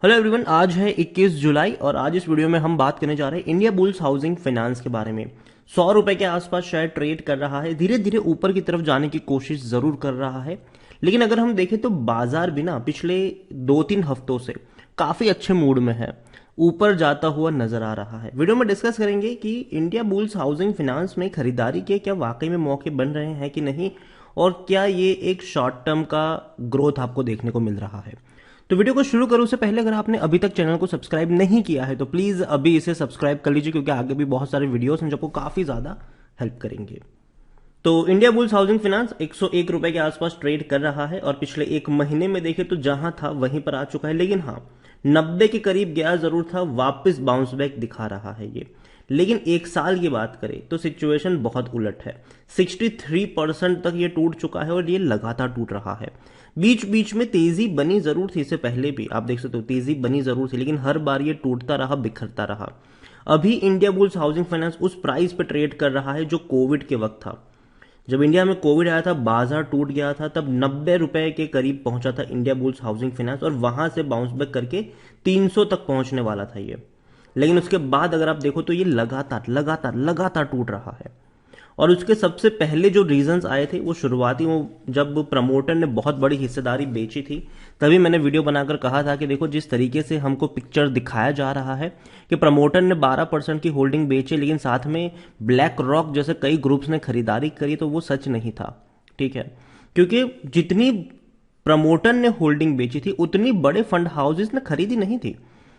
Hello everyone, आज है 21 जुलाई और आज इस वीडियो में हम बात करने जा रहे हैं इंडिया बुल्स हाउसिंग फाइनेंस के बारे में। 100 रुपए के आसपास शायद ट्रेड कर रहा है, धीरे धीरे ऊपर की तरफ जाने की कोशिश जरूर कर रहा है। लेकिन अगर हम देखें तो बाजार भी ना पिछले 2-3 हफ्तों से काफी अच्छे मूड में है, ऊपर जाता हुआ नजर आ रहा है। वीडियो में डिस्कस करेंगे कि इंडिया बुल्स हाउसिंग फाइनेंस में खरीदारी के क्या वाकई में मौके बन रहे हैं कि नहीं, और क्या ये एक शॉर्ट टर्म का ग्रोथ आपको देखने को मिल रहा है। तो वीडियो को शुरू करूं उससे पहले अगर आपने अभी तक चैनल को सब्सक्राइब नहीं किया है तो प्लीज अभी इसे सब्सक्राइब कर लीजिए, क्योंकि आगे भी बहुत सारे वीडियोस हैं जो आपको काफी ज्यादा हेल्प करेंगे। तो इंडिया बुल्स हाउसिंग फाइनेंस 101 रुपए के आसपास ट्रेड कर रहा है और पिछले एक महीने में देखे तो जहां था वहीं पर आ चुका है। लेकिन हाँ, 90 के करीब गया जरूर था, वापस बाउंस बैक दिखा रहा है ये। लेकिन एक साल की बात करें तो सिचुएशन बहुत उलट है। 63% तक ये टूट चुका है और ये लगातार टूट रहा है। बीच बीच में तेजी बनी जरूर थी, इससे पहले भी आप देख सकते हो तेजी बनी जरूर थी, लेकिन हर बार ये टूटता रहा, बिखरता रहा। अभी इंडिया बुल्स हाउसिंग फाइनेंस उस प्राइस पे ट्रेड कर रहा है जो कोविड के वक्त था। जब इंडिया में कोविड आया था, बाजार टूट गया था, तब 90 रुपए के करीब पहुंचा था इंडिया बुल्स हाउसिंग फाइनेंस और वहां से बाउंस बैक करके 300 तक पहुंचने वाला था ये। लेकिन उसके बाद अगर आप देखो तो ये लगातार लगातार लगातार टूट रहा है। और उसके सबसे पहले जो रीजंस आए थे वो शुरुआती, वो जब प्रमोटर ने बहुत बड़ी हिस्सेदारी बेची थी, तभी मैंने वीडियो बनाकर कहा था कि देखो जिस तरीके से हमको पिक्चर दिखाया जा रहा है कि प्रमोटर ने 12% की होल्डिंग बेची, लेकिन साथ में ब्लैक रॉक जैसे कई ग्रुप्स ने खरीदारी करी, तो वो सच नहीं था। ठीक है, क्योंकि जितनी प्रमोटर ने होल्डिंग बेची थी उतनी बड़े फंड हाउसेस ने खरीदी नहीं थी,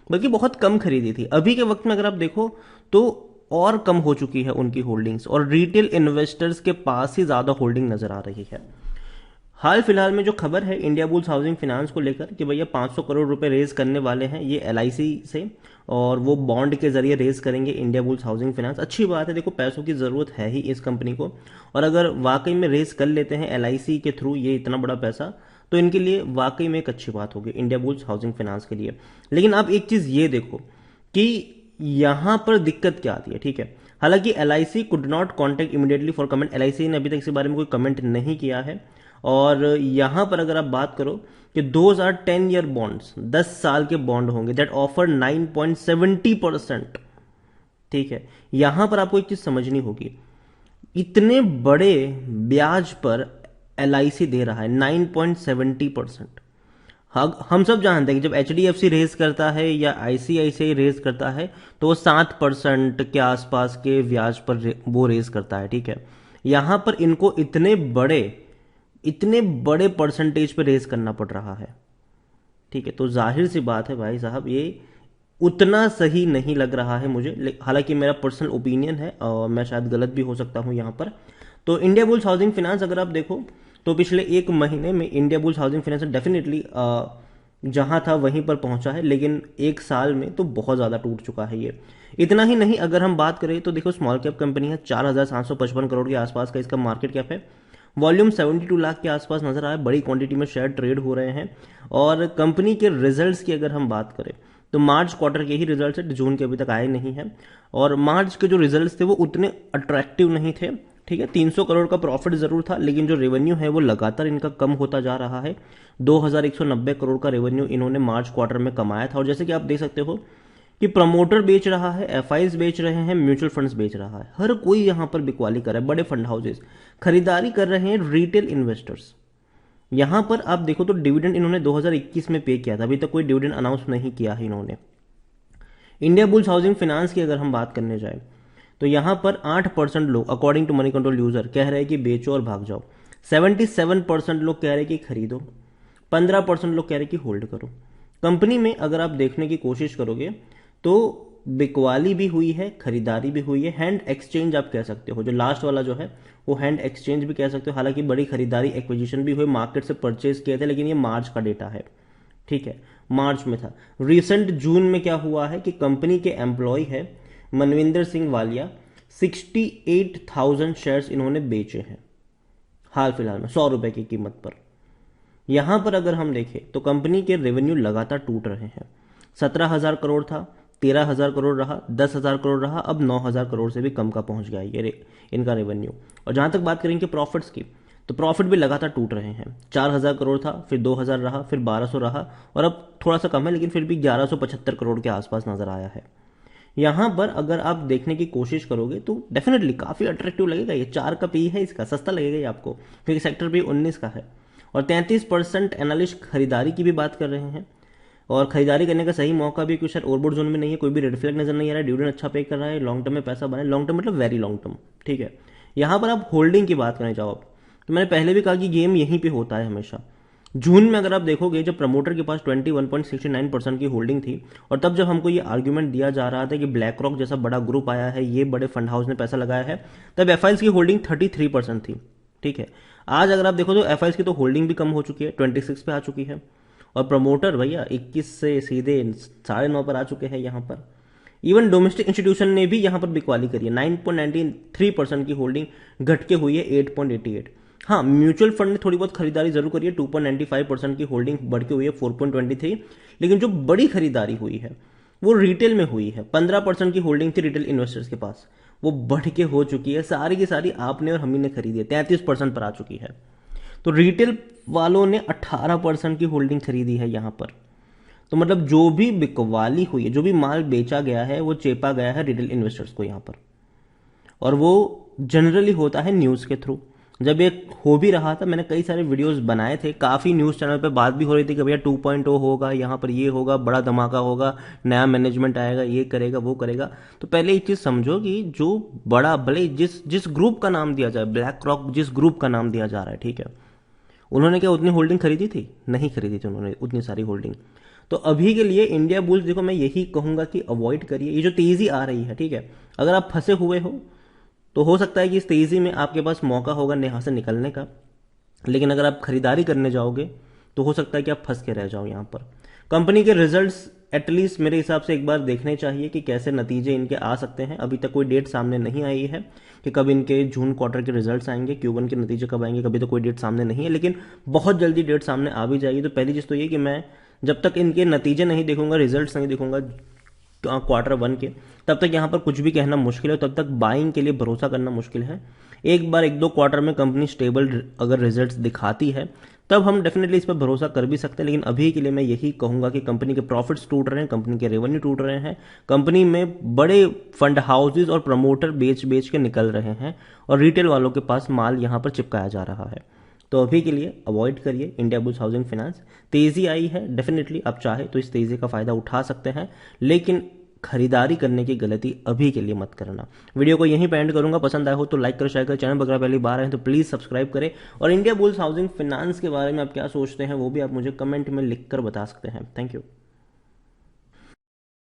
बल्कि बहुत कम खरीदी थी। अभी के वक्त में अगर आप देखो तो और कम हो चुकी है उनकी होल्डिंग्स, और रिटेल इन्वेस्टर्स के पास ही ज्यादा होल्डिंग नजर आ रही है। हाल फिलहाल में जो खबर है इंडिया बुल्स हाउसिंग फाइनेंस को लेकर कि भैया 500 करोड़ रुपए रेज करने वाले हैं ये एलआईसी से, और वो बॉन्ड के जरिए रेज करेंगे इंडिया बुल्स हाउसिंग फाइनेंस। अच्छी बात है, देखो पैसों की जरूरत है ही इस कंपनी को, और अगर वाकई में रेज कर लेते हैं एलआईसी के थ्रू ये इतना बड़ा पैसा, तो इनके लिए वाकई में एक अच्छी बात होगी इंडिया बुल्स हाउसिंग फाइनेंस के लिए। लेकिन आप एक चीज ये देखो कि यहां पर दिक्कत क्या आती है। ठीक है, हालांकि LIC could not contact immediately for comment, LIC ने अभी तक इस बारे में कोई कमेंट नहीं किया है। और यहां पर अगर आप बात करो कि 2010 ईयर बॉन्ड्स, 10 साल के बॉन्ड होंगे दैट ऑफर 9.70%। ठीक है, यहां पर आपको एक चीज समझनी होगी, इतने बड़े ब्याज पर एलआईसी दे रहा है 9.70%। हम सब जानते हैं कि जब एचडीएफसी रेज करता है या आईसीआईसीआई रेज करता है तो वो 7% के आसपास के ब्याज पर वो रेज करता है। ठीक है, यहां पर इनको इतने बड़े परसेंटेज पे रेज करना पड़ रहा है। ठीक है, तो जाहिर सी बात है भाई साहब, ये उतना सही नहीं लग रहा है मुझे। हालांकि मेरा पर्सनल ओपिनियन है और मैं शायद गलत भी हो सकता हूं यहां पर। तो इंडिया बुल्स हाउसिंग फाइनेंस अगर आप देखो तो पिछले एक महीने में India bulls housing finance definitely जहां था वहीं पर पहुंचा है, लेकिन एक साल में तो बहुत ज्यादा टूट चुका है ये। इतना ही नहीं, अगर हम बात करें तो देखो स्मॉल कैप कंपनी है, 4,755 करोड़ के आसपास का इसका मार्केट कैप है। वॉल्यूम 72 लाख के आसपास नजर आया, बड़ी क्वांटिटी में शेयर ट्रेड हो रहे हैं। और कंपनी के रिजल्ट्स की अगर हम बात करें तो मार्च क्वार्टर के ही रिजल्ट्स है, जून के अभी तक आए नहीं है। और मार्च के जो रिजल्ट्स थे वो उतने अट्रैक्टिव नहीं थे। ठीक है, 300 करोड़ का प्रॉफिट जरूर था, लेकिन जो रेवेन्यू है वो लगातार इनका कम होता जा रहा है। 2,190 करोड़ का रेवेन्यू इन्होंने मार्च क्वार्टर में कमाया था। और जैसे कि आप देख सकते हो कि प्रमोटर बेच रहा है, एफआईज बेच रहे हैं, म्यूचुअल फंड्स बेच रहा है, हर कोई यहां पर बिकवाली कर रहा है। बड़े फंड हाउसेस खरीदारी कर रहे हैं, रिटेल इन्वेस्टर्स। यहां पर आप देखो तो डिविडेंड इन्होंने 2021 में पे किया था, अभी तक कोई डिविडेंड अनाउंस नहीं किया है इन्होंने। इंडिया बुल्स हाउसिंग फाइनेंस की अगर हम बात करने जाए तो यहां पर 8% लोग according to Moneycontrol user कह रहे हैं कि बेचो और भाग जाओ, 77% लोग कह रहे हैं कि खरीदो, 15% लोग कह रहे हैं कि होल्ड करो। कंपनी में अगर आप देखने की कोशिश करोगे तो बिकवाली भी हुई है, खरीदारी भी हुई है, हैंड एक्सचेंज आप कह सकते हो, जो लास्ट वाला जो है वो हैंड एक्सचेंज भी कह सकते हो। हालांकि बड़ी खरीदारी एक्विजिशन भी हुई, मार्केट से परचेज किए थे, लेकिन ये मार्च का डेटा है। ठीक है, मार्च में था। रिसेंट जून में क्या हुआ है कि कंपनी के एम्प्लॉय है मनविंदर सिंह वालिया, 68,000 शेयर्स इन्होंने बेचे हैं हाल फिलहाल में 100 रुपए की कीमत पर। यहां पर अगर हम देखें तो कंपनी के रेवेन्यू लगातार टूट रहे हैं। 17,000 करोड़ था, 13,000 करोड़ रहा, 10,000 करोड़ रहा, अब 9,000 करोड़ से भी कम का पहुंच गया ये इनका रेवेन्यू। और जहां तक बात करेंगे प्रॉफिट्स की तो प्रॉफिट भी लगातार टूट रहे हैं। 4,000 करोड़ था, फिर 2,000 रहा, फिर 1,200 रहा, और अब थोड़ा सा कम है लेकिन फिर भी 1,175 करोड़ के आसपास नजर आया है। यहाँ पर अगर आप देखने की कोशिश करोगे तो डेफिनेटली काफ़ी अट्रैक्टिव लगेगा। ये 4 का पी है इसका, सस्ता लगेगा ये आपको, क्योंकि सेक्टर भी 19 का है। और 33% एनालिस्ट खरीदारी की भी बात कर रहे हैं, और खरीदारी करने का सही मौका भी कुछ ओवरबोर्ड जोन में नहीं है, कोई भी रेड फ्लैग नजर नहीं आ रहा है, डिविडेंड अच्छा पे कर रहा है, लॉन्ग टर्म में पैसा बना है, लॉन्ग टर्म मतलब वेरी लॉन्ग टर्म, ठीक है। यहाँ पर आप होल्डिंग की बात करने जाओ आप, तो मैंने पहले भी कहा कि गेम यहीं पे होता है हमेशा। जून में अगर आप देखोगे जब प्रमोटर के पास 21.69% की होल्डिंग थी, और तब जब हमको ये आर्ग्यूमेंट दिया जा रहा था कि ब्लैक रॉक जैसा बड़ा ग्रुप आया है, ये बड़े फंड हाउस ने पैसा लगाया है, तब एफआईएल्स की होल्डिंग 33% थी, ठीक है। आज अगर आप देखो तो एफआईएल्स की तो होल्डिंग भी कम हो चुकी है, 26 पे आ चुकी है, और प्रमोटर भैया 21 से सीधे 9.5 पर आ चुके हैं यहाँ पर। इवन डोमेस्टिक इंस्टीट्यूशन ने भी यहाँ पर बिकवाली करी है, 9.93% की होल्डिंग घट के हुई है 8.88। हाँ, म्यूचुअल फंड ने थोड़ी बहुत खरीदारी जरूर करी है, 2.95% की होल्डिंग बढ़ के हुई है 4.23, लेकिन जो बड़ी खरीदारी हुई है वो रिटेल में हुई है। 15% की होल्डिंग थी रिटेल इन्वेस्टर्स के पास, वो बढ़ के हो चुकी है, सारी की सारी आपने और हम ही ने खरीदी है, 33% पर आ चुकी है। तो रिटेल वालों ने 18% की होल्डिंग खरीदी है यहाँ पर। तो मतलब जो भी बिकवाली हुई है, जो भी माल बेचा गया है, वो चेपा गया है रिटेल इन्वेस्टर्स को यहाँ पर, और वो जनरली होता है न्यूज़ के थ्रू। जब ये हो भी रहा था, मैंने कई सारे वीडियोस बनाए थे, काफ़ी न्यूज़ चैनल पे बात भी हो रही थी कि भैया 2.0 होगा, यहाँ पर ये होगा, बड़ा धमाका होगा, नया मैनेजमेंट आएगा, ये करेगा वो करेगा। तो पहले एक चीज़ समझो कि जो बड़ा, भले जिस जिस ग्रुप का नाम दिया जाए, ब्लैक रॉक जिस ग्रुप का नाम दिया जा रहा है, ठीक है, उन्होंने क्या उतनी होल्डिंग खरीदी थी? नहीं खरीदी थी उन्होंने उतनी सारी होल्डिंग। तो अभी के लिए इंडिया बुल्स देखो, मैं यही कहूंगा कि अवॉइड करिए ये जो तेजी आ रही है, ठीक है। अगर आप फंसे हुए हो तो हो सकता है कि इस तेजी में आपके पास मौका होगा यहाँ से निकलने का, लेकिन अगर आप खरीदारी करने जाओगे तो हो सकता है कि आप फंस के रह जाओ यहाँ पर। कंपनी के रिजल्ट्स एटलीस्ट मेरे हिसाब से एक बार देखने चाहिए कि कैसे नतीजे इनके आ सकते हैं। अभी तक कोई डेट सामने नहीं आई है कि कब इनके जून क्वार्टर के रिजल्ट्स आएंगे, Q1 के नतीजे कब आएंगे, कभी तो कोई डेट सामने नहीं है, लेकिन बहुत जल्दी डेट सामने आ भी जाएगी। तो पहली चीज़ तो ये कि मैं जब तक इनके नतीजे नहीं देखूंगा, रिजल्ट्स नहीं देखूंगा Q1 के, तब तक यहाँ पर कुछ भी कहना मुश्किल है, तब तक बाइंग के लिए भरोसा करना मुश्किल है। एक बार 1-2 क्वार्टर में कंपनी स्टेबल अगर रिजल्ट्स दिखाती है तब हम डेफिनेटली इस पर भरोसा कर भी सकते हैं, लेकिन अभी के लिए मैं यही कहूंगा कि कंपनी के प्रॉफिट्स टूट रहे हैं, कंपनी के रेवेन्यू टूट रहे हैं, कंपनी में बड़े फंड हाउसेज और प्रमोटर बेच बेच के निकल रहे हैं, और रिटेल वालों के पास माल यहाँ पर चिपकाया जा रहा है। तो अभी के लिए अवॉइड करिए इंडिया बुल्स हाउसिंग फाइनेंस। तेजी आई है, डेफिनेटली आप चाहे तो इस तेजी का फायदा उठा सकते हैं, लेकिन खरीदारी करने की गलती अभी के लिए मत करना। वीडियो को यहीं पे एंड करूंगा, पसंद आया हो तो लाइक करो, शेयर करो, चैनल पर पहली बार आए तो प्लीज सब्सक्राइब करें, और इंडिया बुल्स हाउसिंग फाइनेंस के बारे में आप क्या सोचते हैं वो भी आप मुझे कमेंट में लिख कर बता सकते हैं। Thank you.